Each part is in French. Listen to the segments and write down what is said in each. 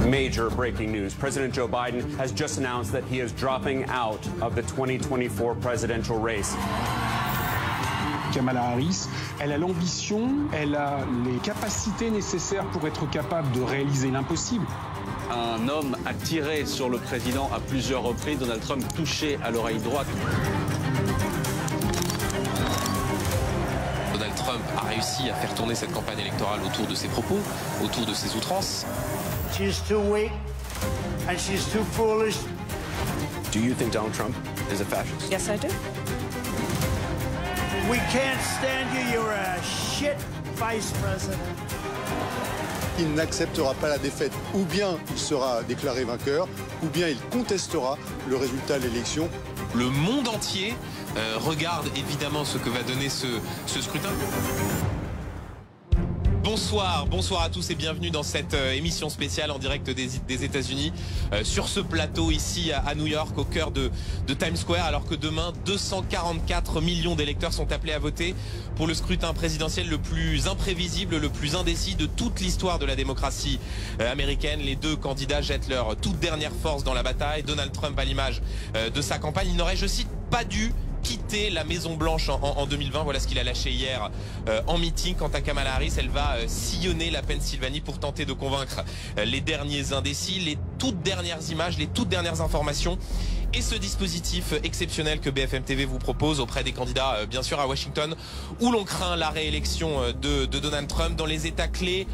Major breaking news. President Joe Biden has just announced that he is dropping out of the 2024 presidential race. Kamala Harris, elle a l'ambition, elle a les capacités nécessaires pour être capable de réaliser l'impossible. Un homme a tiré sur le président à plusieurs reprises, Donald Trump touché à l'oreille droite. Donald Trump a réussi à faire tourner cette campagne électorale autour de ses propos, autour de ses outrances. She's too weak and she's too foolish. Do you think Donald Trump is a fascist? Yes, I do. We can't stand you. You're a shit vice president. Il n'acceptera pas la défaite. Ou bien il sera déclaré vainqueur, ou bien il contestera le résultat de l'élection. Le monde entier regarde évidemment ce que va donner ce scrutin. Bonsoir à tous et bienvenue dans cette émission spéciale en direct des États-Unis sur ce plateau ici à New York au cœur de Times Square, alors que demain 244 millions d'électeurs sont appelés à voter pour le scrutin présidentiel le plus imprévisible, le plus indécis de toute l'histoire de la démocratie américaine. Les deux candidats jettent leur toute dernière force dans la bataille. Donald Trump, à l'image de sa campagne, il n'aurait, je cite, pas dû quitter la Maison Blanche en 2020. Voilà ce qu'il a lâché hier en meeting. Quant à Kamala Harris, elle va sillonner la Pennsylvanie pour tenter de convaincre les derniers indécis, les toutes dernières images, les toutes dernières informations et ce dispositif exceptionnel que BFM TV vous propose auprès des candidats, bien sûr à Washington, où l'on craint la réélection de Donald Trump, dans les États clés,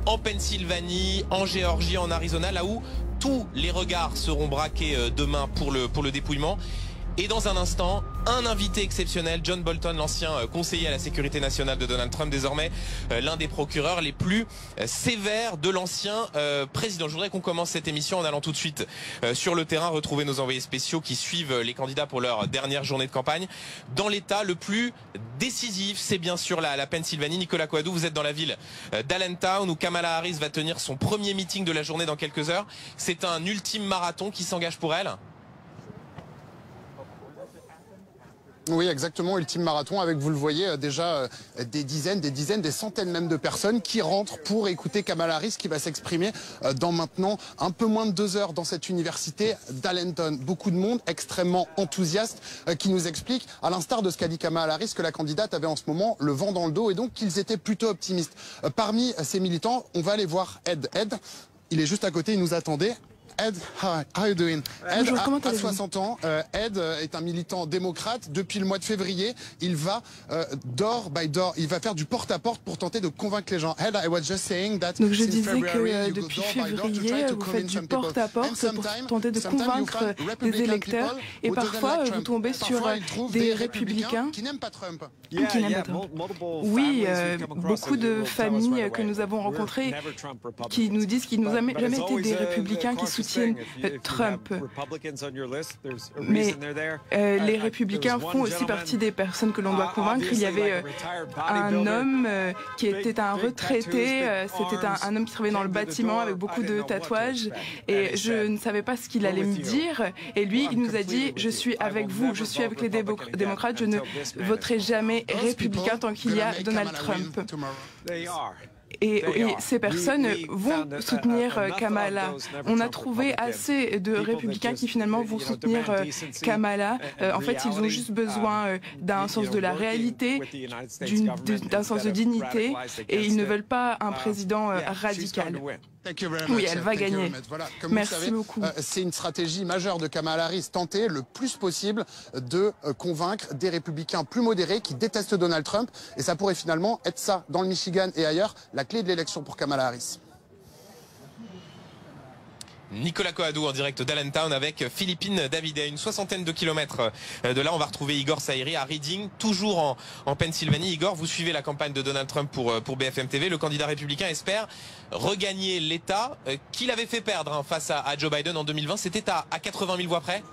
en Pennsylvanie, en Géorgie, en Arizona, là où tous les regards seront braqués demain pour le dépouillement. Et dans un instant, un invité exceptionnel, John Bolton, l'ancien conseiller à la sécurité nationale de Donald Trump, désormais l'un des procureurs les plus sévères de l'ancien président. Je voudrais qu'on commence cette émission en allant tout de suite sur le terrain, retrouver nos envoyés spéciaux qui suivent les candidats pour leur dernière journée de campagne. Dans l'état le plus décisif, c'est bien sûr la Pennsylvanie. Nicolas Coadou, vous êtes dans la ville d'Allentown où Kamala Harris va tenir son premier meeting de la journée dans quelques heures. C'est un ultime marathon qui s'engage pour elle. Oui, exactement, ultime marathon avec, vous le voyez, déjà des dizaines, des centaines même de personnes qui rentrent pour écouter Kamala Harris qui va s'exprimer dans maintenant un peu moins de 2 heures dans cette université d'Allentown. Beaucoup de monde extrêmement enthousiaste qui nous explique, à l'instar de ce qu'a dit Kamala Harris, que la candidate avait en ce moment le vent dans le dos et donc qu'ils étaient plutôt optimistes. Parmi ces militants, on va aller voir Ed. Ed, il est juste à côté, il nous attendait. Ed, how are you doing? Ed a 60 ans. Ed est un militant démocrate. Depuis le mois de février, il va door by door, il va faire du porte-à-porte pour tenter de convaincre les gens. Ed, I was just saying that. Donc je disais que depuis février, vous faites du porte-à-porte pour tenter de convaincre les électeurs. Et parfois, vous tombez sur des républicains qui n'aiment pas Trump. Oui, beaucoup de familles que nous avons rencontrées qui nous disent qu'ils n'ont jamais été des républicains qui soutiennent Trump. Mais les républicains font aussi partie des personnes que l'on doit convaincre. Il y avait un homme qui était un retraité, c'était un homme qui travaillait dans le bâtiment avec beaucoup de tatouages et je ne savais pas ce qu'il allait me dire. Et lui, il nous a dit, je suis avec vous, je suis avec les démocrates, je ne voterai jamais républicain tant qu'il y a Donald Trump. Et ces personnes vont soutenir Kamala. On a trouvé assez de républicains qui finalement vont soutenir Kamala. En fait, ils ont juste besoin d'un sens de la réalité, d'un sens de dignité, et ils ne veulent pas un président radical. Oui, elle va gagner. Voilà, merci beaucoup. C'est une stratégie majeure de Kamala Harris, tenter le plus possible de convaincre des républicains plus modérés qui détestent Donald Trump. Et ça pourrait finalement être ça, dans le Michigan et ailleurs, la clé de l'élection pour Kamala Harris. Nicolas Coadou en direct d'Allentown avec Philippine David. À une soixantaine de kilomètres de là, on va retrouver Igor Saïri à Reading, toujours en Pennsylvanie. Igor, vous suivez la campagne de Donald Trump pour BFM TV. Le candidat républicain espère regagner l'État qu'il avait fait perdre face à Joe Biden en 2020. C'était à 80 000 voix près.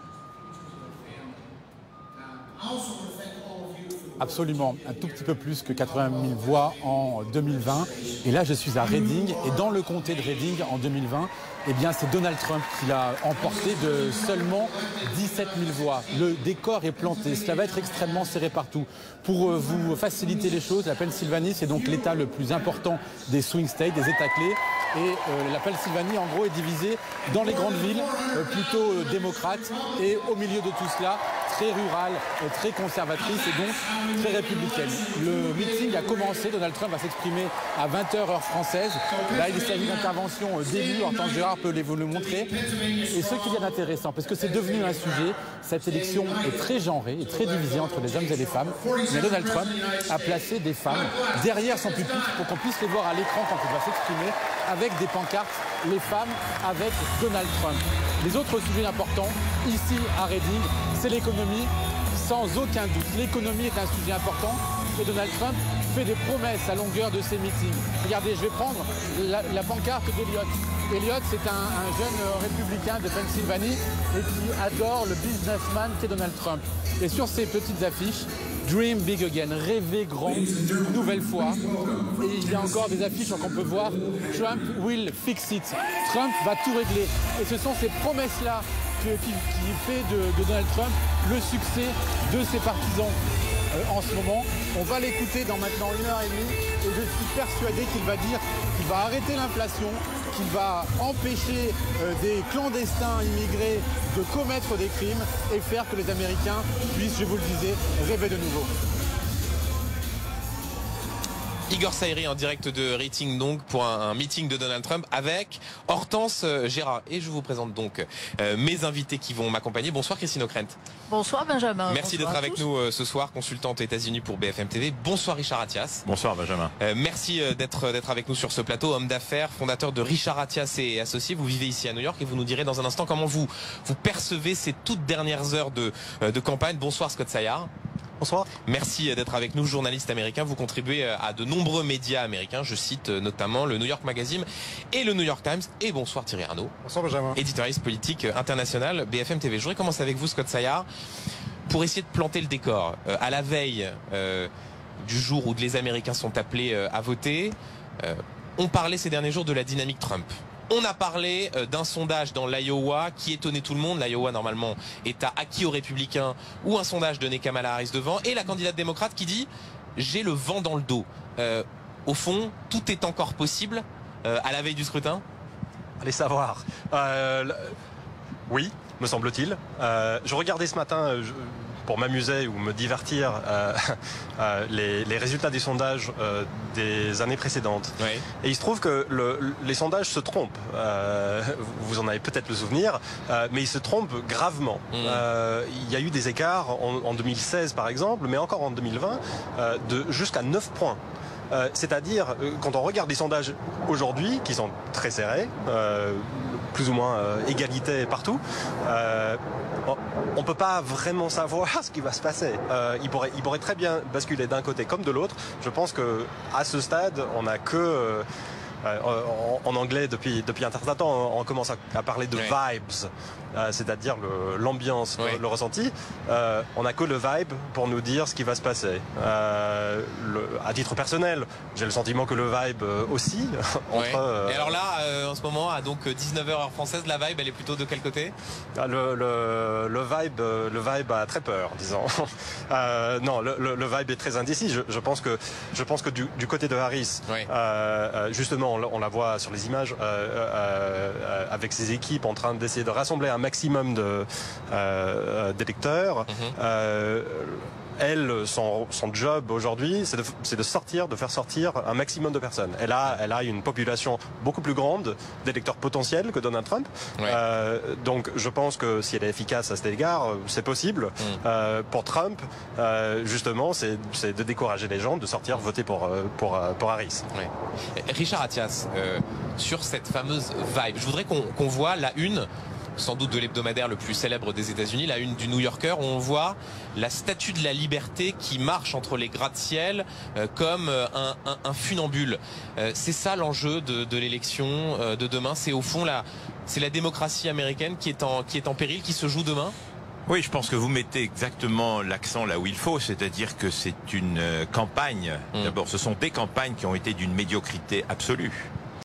Absolument, un tout petit peu plus que 80 000 voix en 2020. Et là, je suis à Reading. Et dans le comté de Reading, en 2020, eh bien, c'est Donald Trump qui l'a emporté de seulement 17 000 voix. Le décor est planté. Cela va être extrêmement serré partout. Pour vous faciliter les choses, la Pennsylvanie, c'est donc l'État le plus important des swing states, des États clés. Et la Pennsylvanie, en gros, est divisée dans les grandes villes, plutôt démocrates, et au milieu de tout cela, très rurale, très conservatrice et donc très républicaine. Le meeting a commencé, Donald Trump va s'exprimer à 20h heure française. Là, il s'agit d'intervention d'élus, Hortense Gérard peut vous le montrer. Et ce qu'il y a d'intéressant, parce que c'est devenu un sujet, cette élection est très genrée et très divisée entre les hommes et les femmes. Mais Donald Trump a placé des femmes derrière son pupitre pour qu'on puisse les voir à l'écran quand il va s'exprimer avec des pancartes, les femmes avec Donald Trump. Les autres sujets importants, ici à Reading, c'est l'économie, sans aucun doute. L'économie est un sujet important et Donald Trump fait des promesses à longueur de ses meetings. Regardez, je vais prendre la pancarte d'Eliott. Eliott, c'est un jeune républicain de Pennsylvanie et qui adore le businessman qu'est Donald Trump. Et sur ces petites affiches, Dream big again, rêver grand, une nouvelle fois. Et il y a encore des affiches qu'on peut voir. Trump will fix it. Trump va tout régler. Et ce sont ces promesses-là qui fait de Donald Trump le succès de ses partisans en ce moment. On va l'écouter dans maintenant 1h30 et je suis persuadé qu'il va dire qu'il va arrêter l'inflation, qu'il va empêcher des clandestins immigrés de commettre des crimes et faire que les Américains puissent, je vous le disais, rêver de nouveau. Igor Saïri en direct de Reading donc pour un meeting de Donald Trump avec Hortense Gérard. Et je vous présente donc mes invités qui vont m'accompagner. Bonsoir Christine O'Krent. Bonsoir Benjamin. Merci d'être avec nous ce soir, consultante aux États-Unis pour BFM TV. Bonsoir Richard Attias. Bonsoir Benjamin. Merci d'être avec nous sur ce plateau. Homme d'affaires, fondateur de Richard Attias et associés. Vous vivez ici à New York et vous nous direz dans un instant comment vous percevez ces toutes dernières heures de campagne. Bonsoir Scott Sayar. Bonsoir. Merci d'être avec nous, journaliste américain. Vous contribuez à de nombreux médias américains. Je cite notamment le New York Magazine et le New York Times. Et bonsoir Thierry Arnaud. Bonsoir Benjamin. Éditorialiste politique international, BFM TV. Je voudrais commencer avec vous, Scott Sayar, pour essayer de planter le décor. À la veille du jour où les Américains sont appelés à voter, on parlait ces derniers jours de la dynamique Trump. On a parlé d'un sondage dans l'Iowa qui étonnait tout le monde. L'Iowa, normalement, est à acquis aux républicains, ou un sondage donnait Kamala Harris devant. Et la candidate démocrate qui dit « j'ai le vent dans le dos ». Au fond, tout est encore possible à la veille du scrutin. Allez savoir. Oui, me semble-t-il. Je regardais ce matin... pour m'amuser ou me divertir les résultats des sondages des années précédentes. Oui. Et il se trouve que les sondages se trompent. Vous en avez peut-être le souvenir, mais ils se trompent gravement. Il y a eu des écarts en 2016 par exemple, mais encore en 2020, de jusqu'à 9 points. C'est-à-dire, quand on regarde les sondages aujourd'hui, qui sont très serrés, plus ou moins égalité partout, on ne peut pas vraiment savoir ce qui va se passer. Il pourrait très bien basculer d'un côté comme de l'autre. Je pense qu'à ce stade, on n'a que... en anglais, depuis un certain temps, on commence à parler de vibes, c'est-à-dire l'ambiance, le ressenti. On n'a que le vibe pour nous dire ce qui va se passer. À titre personnel, j'ai le sentiment que le vibe aussi. Et alors là, en ce moment, à donc 19h heure française, la vibe, elle est plutôt de quel côté? Le vibe a très peur, disons. Non, le vibe est très indécis. Je pense que du côté de Harris, justement, on la voit sur les images avec ses équipes en train d'essayer de rassembler un maximum d'électeurs. Elle, son job aujourd'hui, c'est de faire sortir un maximum de personnes. Elle a une population beaucoup plus grande d'électeurs potentiels que Donald Trump. Donc je pense que si elle est efficace à cet égard, c'est possible. Pour Trump, justement, c'est de décourager les gens de sortir voter pour Harris. Richard Attias, sur cette fameuse vibe, je voudrais qu'on voit la une, sans doute de l'hebdomadaire le plus célèbre des États-Unis, la une du New Yorker, où on voit la statue de la liberté qui marche entre les gratte-ciel comme un funambule. C'est ça l'enjeu de l'élection de demain. C'est au fond c'est la démocratie américaine qui est en péril, qui se joue demain. Oui, je pense que vous mettez exactement l'accent là où il faut, c'est-à-dire que c'est une campagne. D'abord, ce sont des campagnes qui ont été d'une médiocrité absolue.